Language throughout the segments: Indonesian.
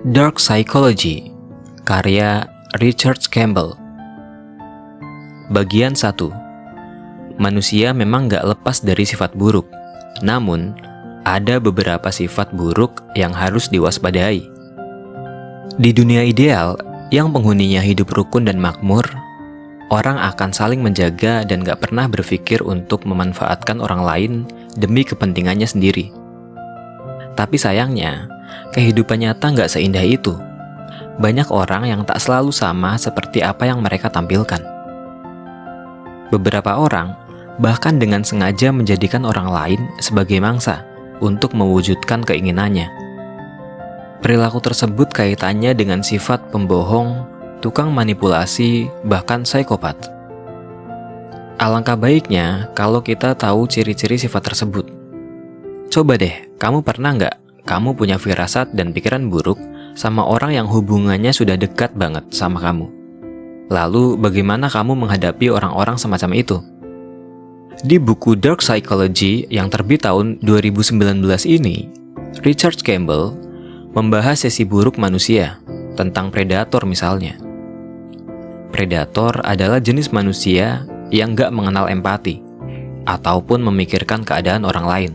Dark Psychology, karya Richard Campbell. Bagian 1. Manusia memang gak lepas dari sifat buruk, namun ada beberapa sifat buruk yang harus diwaspadai. Di dunia ideal, yang penghuninya hidup rukun dan makmur, orang akan saling menjaga dan gak pernah berpikir untuk memanfaatkan orang lain demi kepentingannya sendiri. Tapi sayangnya, kehidupan nyata nggak seindah itu. Banyak orang yang tak selalu sama seperti apa yang mereka tampilkan. Beberapa orang bahkan dengan sengaja menjadikan orang lain sebagai mangsa untuk mewujudkan keinginannya. Perilaku tersebut kaitannya dengan sifat pembohong, tukang manipulasi, bahkan psikopat. Alangkah baiknya kalau kita tahu ciri-ciri sifat tersebut. Coba deh, kamu pernah nggak kamu punya firasat dan pikiran buruk sama orang yang hubungannya sudah dekat banget sama kamu? Lalu bagaimana kamu menghadapi orang-orang semacam itu? Di buku Dark Psychology yang terbit tahun 2019 ini, Richard Campbell membahas sisi buruk manusia tentang predator misalnya. Predator adalah jenis manusia yang nggak mengenal empati ataupun memikirkan keadaan orang lain.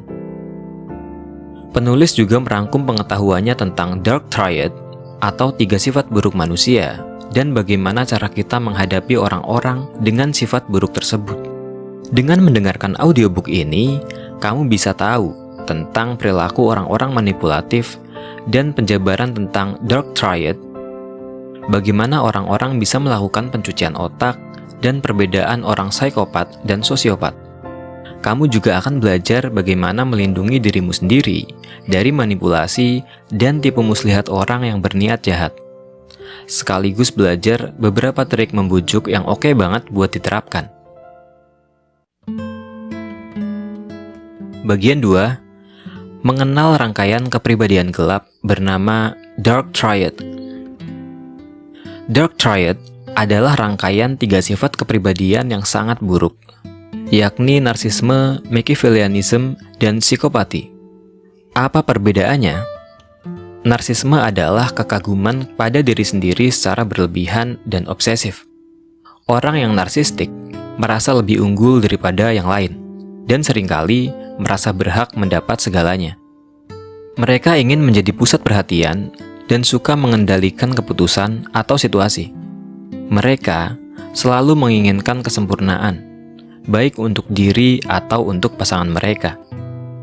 Penulis juga merangkum pengetahuannya tentang Dark Triad atau 3 sifat buruk manusia dan bagaimana cara kita menghadapi orang-orang dengan sifat buruk tersebut. Dengan mendengarkan audiobook ini, kamu bisa tahu tentang perilaku orang-orang manipulatif dan penjabaran tentang Dark Triad, bagaimana orang-orang bisa melakukan pencucian otak, dan perbedaan orang psikopat dan sosiopat. Kamu juga akan belajar bagaimana melindungi dirimu sendiri dari manipulasi dan tipu muslihat orang yang berniat jahat. Sekaligus belajar beberapa trik membujuk yang oke banget buat diterapkan. Bagian 2. Mengenal rangkaian kepribadian gelap bernama Dark Triad. Dark Triad adalah rangkaian 3 sifat kepribadian yang sangat buruk, yakni narsisme, Machiavellianism, dan psikopati. Apa perbedaannya? Narsisme adalah kekaguman pada diri sendiri secara berlebihan dan obsesif. Orang yang narsistik merasa lebih unggul daripada yang lain, dan seringkali merasa berhak mendapat segalanya. Mereka ingin menjadi pusat perhatian dan suka mengendalikan keputusan atau situasi. Mereka selalu menginginkan kesempurnaan, baik untuk diri atau untuk pasangan mereka.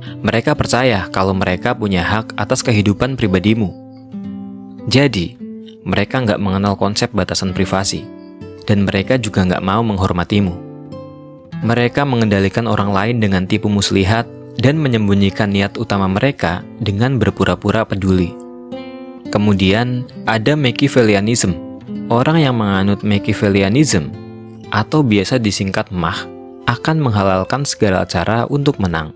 Mereka percaya kalau mereka punya hak atas kehidupan pribadimu. Jadi, mereka nggak mengenal konsep batasan privasi, dan mereka juga nggak mau menghormatimu. Mereka mengendalikan orang lain dengan tipu muslihat dan menyembunyikan niat utama mereka dengan berpura-pura peduli. Kemudian, ada Machiavellianism. Orang yang menganut Machiavellianism, atau biasa disingkat MAH, akan menghalalkan segala cara untuk menang.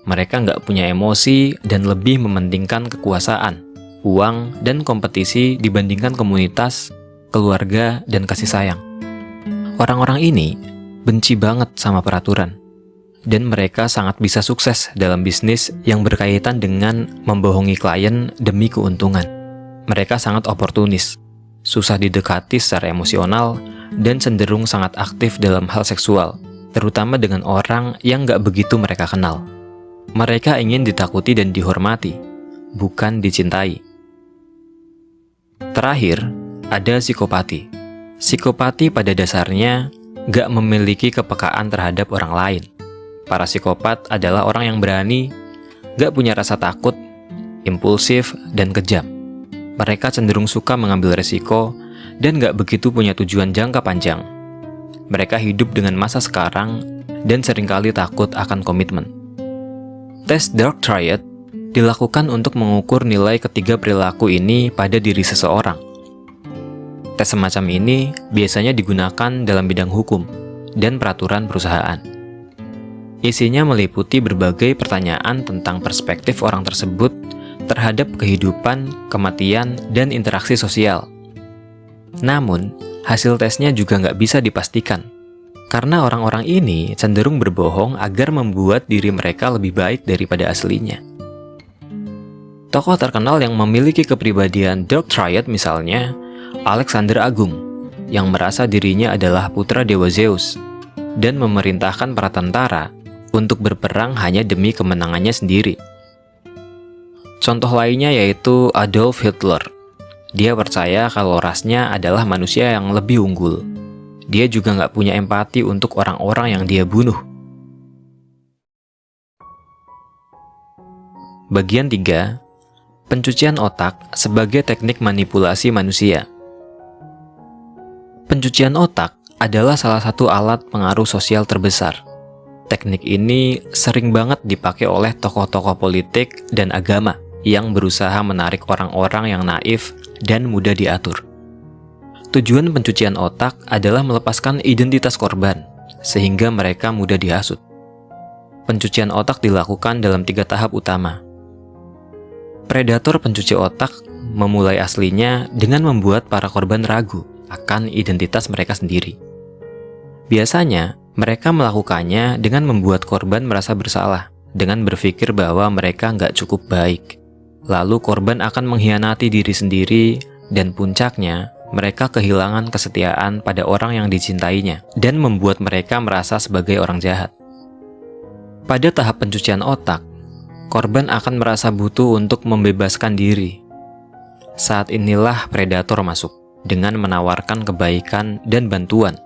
Mereka nggak punya emosi dan lebih mementingkan kekuasaan, uang, dan kompetisi dibandingkan komunitas, keluarga, dan kasih sayang. Orang-orang ini benci banget sama peraturan, dan mereka sangat bisa sukses dalam bisnis yang berkaitan dengan membohongi klien demi keuntungan. Mereka sangat oportunis, susah didekati secara emosional, dan cenderung sangat aktif dalam hal seksual, terutama dengan orang yang nggak begitu mereka kenal. Mereka ingin ditakuti dan dihormati, bukan dicintai. Terakhir, ada psikopati. Psikopati pada dasarnya nggak memiliki kepekaan terhadap orang lain. Para psikopat adalah orang yang berani, nggak punya rasa takut, impulsif, dan kejam. Mereka cenderung suka mengambil resiko dan nggak begitu punya tujuan jangka panjang. Mereka hidup dengan masa sekarang dan seringkali takut akan komitmen. Tes Dark Triad dilakukan untuk mengukur nilai ketiga perilaku ini pada diri seseorang. Tes semacam ini biasanya digunakan dalam bidang hukum dan peraturan perusahaan. Isinya meliputi berbagai pertanyaan tentang perspektif orang tersebut terhadap kehidupan, kematian, dan interaksi sosial. Namun, hasil tesnya juga nggak bisa dipastikan, karena orang-orang ini cenderung berbohong agar membuat diri mereka lebih baik daripada aslinya. Tokoh terkenal yang memiliki kepribadian Dark Triad misalnya, Alexander Agung, yang merasa dirinya adalah putra dewa Zeus, dan memerintahkan para tentara untuk berperang hanya demi kemenangannya sendiri. Contoh lainnya yaitu Adolf Hitler. Dia percaya kalau rasnya adalah manusia yang lebih unggul. Dia juga nggak punya empati untuk orang-orang yang dia bunuh. Bagian 3. Pencucian otak sebagai teknik manipulasi manusia. Pencucian otak adalah salah satu alat pengaruh sosial terbesar. Teknik ini sering banget dipakai oleh tokoh-tokoh politik dan agama yang berusaha menarik orang-orang yang naif dan mudah diatur. Tujuan pencucian otak adalah melepaskan identitas korban, sehingga mereka mudah dihasut. Pencucian otak dilakukan dalam 3 tahap utama. Predator pencuci otak memulai aslinya dengan membuat para korban ragu akan identitas mereka sendiri. Biasanya, mereka melakukannya dengan membuat korban merasa bersalah, dengan berpikir bahwa mereka nggak cukup baik. Lalu korban akan mengkhianati diri sendiri, dan puncaknya, mereka kehilangan kesetiaan pada orang yang dicintainya, dan membuat mereka merasa sebagai orang jahat. Pada tahap pencucian otak, korban akan merasa butuh untuk membebaskan diri. Saat inilah predator masuk, dengan menawarkan kebaikan dan bantuan,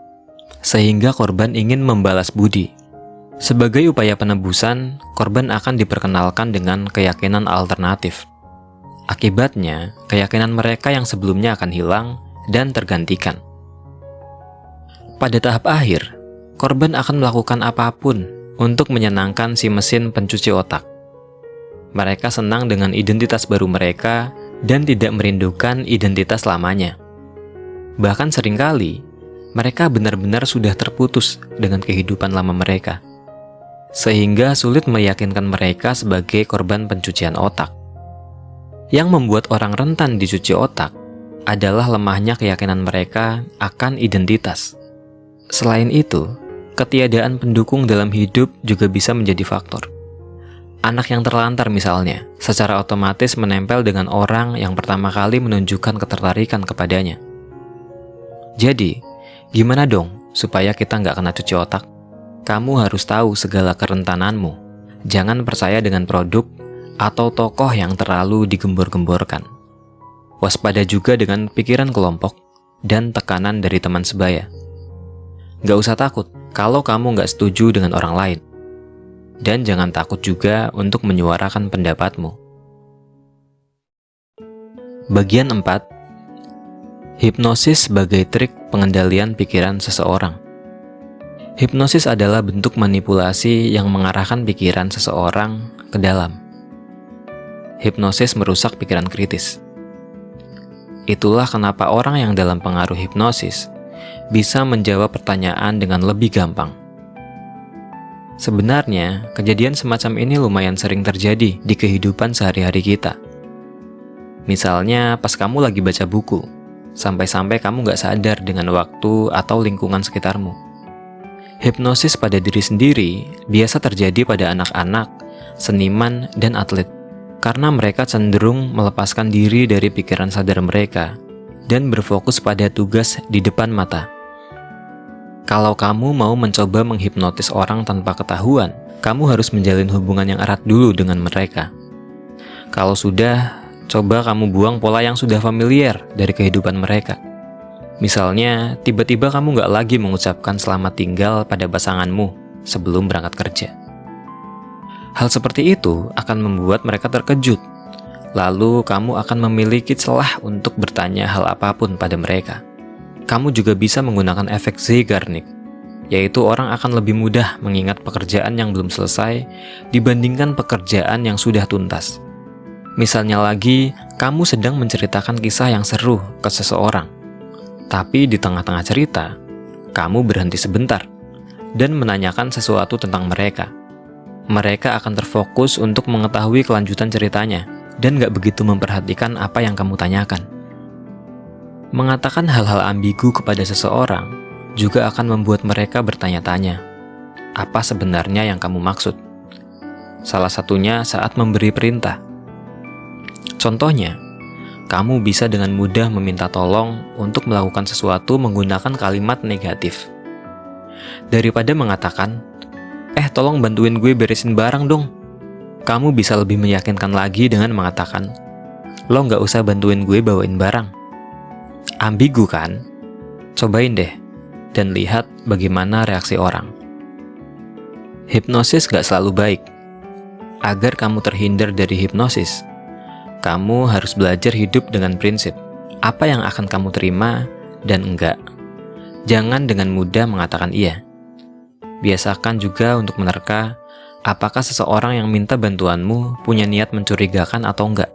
sehingga korban ingin membalas budi. Sebagai upaya penebusan, korban akan diperkenalkan dengan keyakinan alternatif. Akibatnya, keyakinan mereka yang sebelumnya akan hilang dan tergantikan. Pada tahap akhir, korban akan melakukan apapun untuk menyenangkan si mesin pencuci otak. Mereka senang dengan identitas baru mereka dan tidak merindukan identitas lamanya. Bahkan seringkali, mereka benar-benar sudah terputus dengan kehidupan lama mereka, sehingga sulit meyakinkan mereka sebagai korban pencucian otak. Yang membuat orang rentan dicuci otak adalah lemahnya keyakinan mereka akan identitas. Selain itu, ketiadaan pendukung dalam hidup juga bisa menjadi faktor. Anak yang terlantar misalnya, secara otomatis menempel dengan orang yang pertama kali menunjukkan ketertarikan kepadanya. Jadi, gimana dong supaya kita nggak kena cuci otak? Kamu harus tahu segala kerentananmu. Jangan percaya dengan produk atau tokoh yang terlalu digembor-gemborkan. Waspada juga dengan pikiran kelompok dan tekanan dari teman sebaya. Nggak usah takut kalau kamu nggak setuju dengan orang lain. Dan jangan takut juga untuk menyuarakan pendapatmu. Bagian 4. Hipnosis sebagai trik pengendalian pikiran seseorang. Hipnosis adalah bentuk manipulasi yang mengarahkan pikiran seseorang ke dalam. Hipnosis merusak pikiran kritis. Itulah kenapa orang yang dalam pengaruh hipnosis bisa menjawab pertanyaan dengan lebih gampang. Sebenarnya, kejadian semacam ini lumayan sering terjadi di kehidupan sehari-hari kita. Misalnya, pas kamu lagi baca buku, sampai-sampai kamu nggak sadar dengan waktu atau lingkungan sekitarmu. Hipnosis pada diri sendiri biasa terjadi pada anak-anak, seniman, dan atlet, karena mereka cenderung melepaskan diri dari pikiran sadar mereka dan berfokus pada tugas di depan mata. Kalau kamu mau mencoba menghipnotis orang tanpa ketahuan, kamu harus menjalin hubungan yang erat dulu dengan mereka. Kalau sudah, coba kamu buang pola yang sudah familiar dari kehidupan mereka. Misalnya, tiba-tiba kamu nggak lagi mengucapkan selamat tinggal pada pasanganmu sebelum berangkat kerja. Hal seperti itu akan membuat mereka terkejut. Lalu kamu akan memiliki celah untuk bertanya hal apapun pada mereka. Kamu juga bisa menggunakan efek Zeigarnik, yaitu orang akan lebih mudah mengingat pekerjaan yang belum selesai dibandingkan pekerjaan yang sudah tuntas. Misalnya lagi, kamu sedang menceritakan kisah yang seru ke seseorang. Tapi di tengah-tengah cerita, kamu berhenti sebentar dan menanyakan sesuatu tentang mereka. Mereka akan terfokus untuk mengetahui kelanjutan ceritanya dan gak begitu memperhatikan apa yang kamu tanyakan. Mengatakan hal-hal ambigu kepada seseorang juga akan membuat mereka bertanya-tanya, apa sebenarnya yang kamu maksud? Salah satunya saat memberi perintah. Contohnya, kamu bisa dengan mudah meminta tolong untuk melakukan sesuatu menggunakan kalimat negatif. Daripada mengatakan, tolong bantuin gue beresin barang dong. Kamu bisa lebih meyakinkan lagi dengan mengatakan, lo nggak usah bantuin gue bawain barang. Ambigu kan? Cobain deh, dan lihat bagaimana reaksi orang. Hipnosis nggak selalu baik. Agar kamu terhindar dari hipnosis, kamu harus belajar hidup dengan prinsip apa yang akan kamu terima dan enggak. Jangan dengan mudah mengatakan iya. Biasakan juga untuk menerka apakah seseorang yang minta bantuanmu punya niat mencurigakan atau enggak.